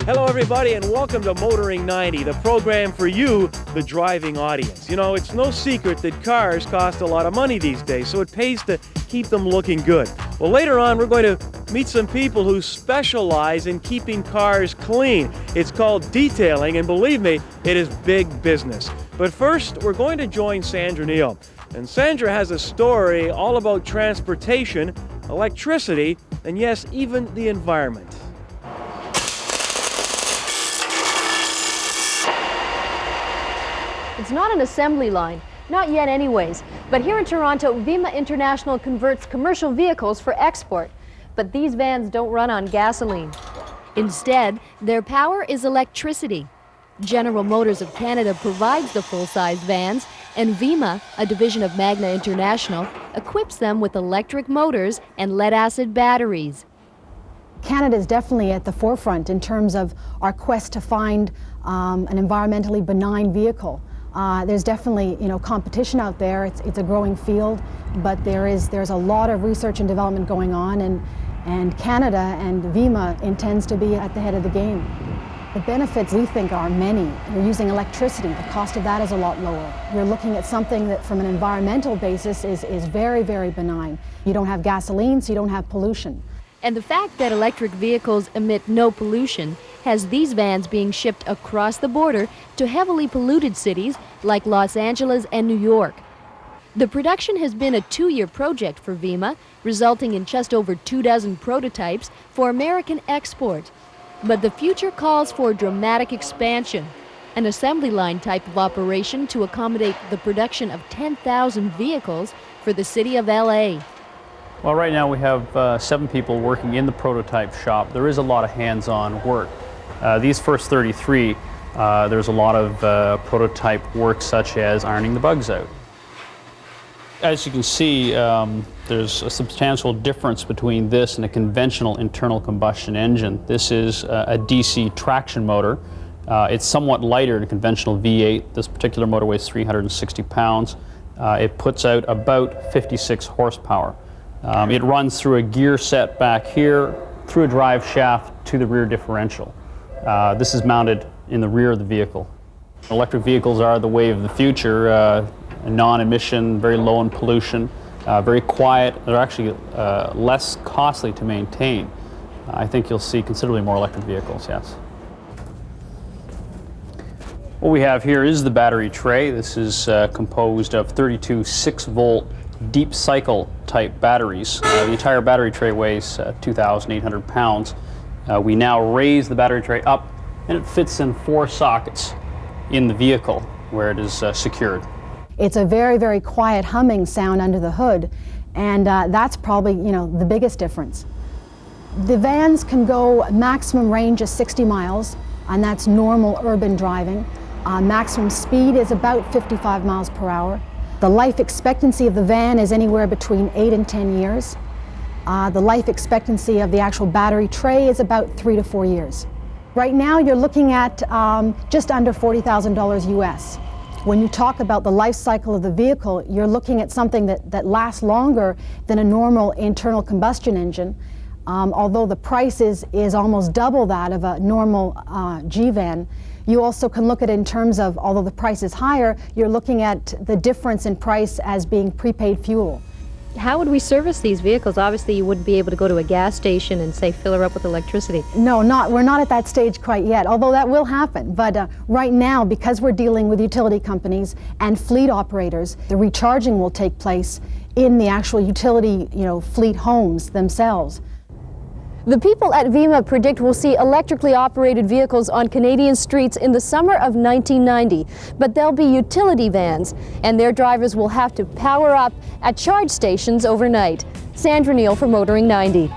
Hello everybody and welcome to Motoring 90, the program for you, the driving audience. You know, it's no secret that cars cost a lot of money these days, so it pays to keep them looking good. Well, later on we're going to meet some people who specialize in keeping cars clean. It's called detailing, and believe me, it is big business. But first, we're going to join Sandra Neal. And Sandra has a story all about transportation, electricity, and yes, even the environment. It's not an assembly line, not yet anyways, but here in Toronto, Vima International converts commercial vehicles for export. But these vans don't run on gasoline. Instead, their power is electricity. General Motors of Canada provides the full-size vans, and Vima, a division of Magna International, equips them with electric motors and lead-acid batteries. Canada is definitely at the forefront in terms of our quest to find an environmentally benign vehicle. There's definitely, competition out there. It's a growing field, but there's a lot of research and development going on, and Canada and Vima intends to be at the head of the game. The benefits we think are many. You're using electricity. The cost of that is a lot lower. You're looking at something that from an environmental basis is very, very benign. You don't have gasoline, so you don't have pollution. And the fact that electric vehicles emit no pollution has these vans being shipped across the border to heavily polluted cities like Los Angeles and New York. The production has been a 2-year project for Vima, resulting in just over 24 prototypes for American export. But the future calls for dramatic expansion, an assembly line type of operation to accommodate the production of 10,000 vehicles for the city of LA. Well, right now we have 7 people working in the prototype shop. There is a lot of hands-on work. These first 33, there's a lot of prototype work such as ironing the bugs out. As you can see, there's a substantial difference between this and a conventional internal combustion engine. This is a DC traction motor. It's somewhat lighter than a conventional V8. This particular motor weighs 360 pounds. It puts out about 56 horsepower. It runs through a gear set back here, through a drive shaft to the rear differential. This is mounted in the rear of the vehicle. Electric vehicles are the way of the future, non-emission, very low in pollution, very quiet. They're actually less costly to maintain. I think you'll see considerably more electric vehicles, yes. What we have here is the battery tray. This is composed of 32 6-volt deep cycle type batteries. The entire battery tray weighs 2,800 pounds. We now raise the battery tray up, and it fits in 4 sockets in the vehicle where it is secured. It's a very, very quiet humming sound under the hood, and that's probably, the biggest difference. The vans can go maximum range of 60 miles, and that's normal urban driving. Maximum speed is about 55 miles per hour. The life expectancy of the van is anywhere between 8 and 10 years. The life expectancy of the actual battery tray is about 3 to 4 years. Right now you're looking at just under $40,000 US. When you talk about the life cycle of the vehicle, you're looking at something that lasts longer than a normal internal combustion engine, although the price is almost double that of a normal G-van. You also can look at it in terms of, although the price is higher, you're looking at the difference in price as being prepaid fuel. How would we service these vehicles? Obviously, you wouldn't be able to go to a gas station and say, fill her up with electricity. No, we're not at that stage quite yet, although that will happen. But right now, because we're dealing with utility companies and fleet operators, the recharging will take place in the actual utility, fleet homes themselves. The people at Vima predict we'll see electrically operated vehicles on Canadian streets in the summer of 1990, but they'll be utility vans, and their drivers will have to power up at charge stations overnight. Sandra Neal for Motoring 90.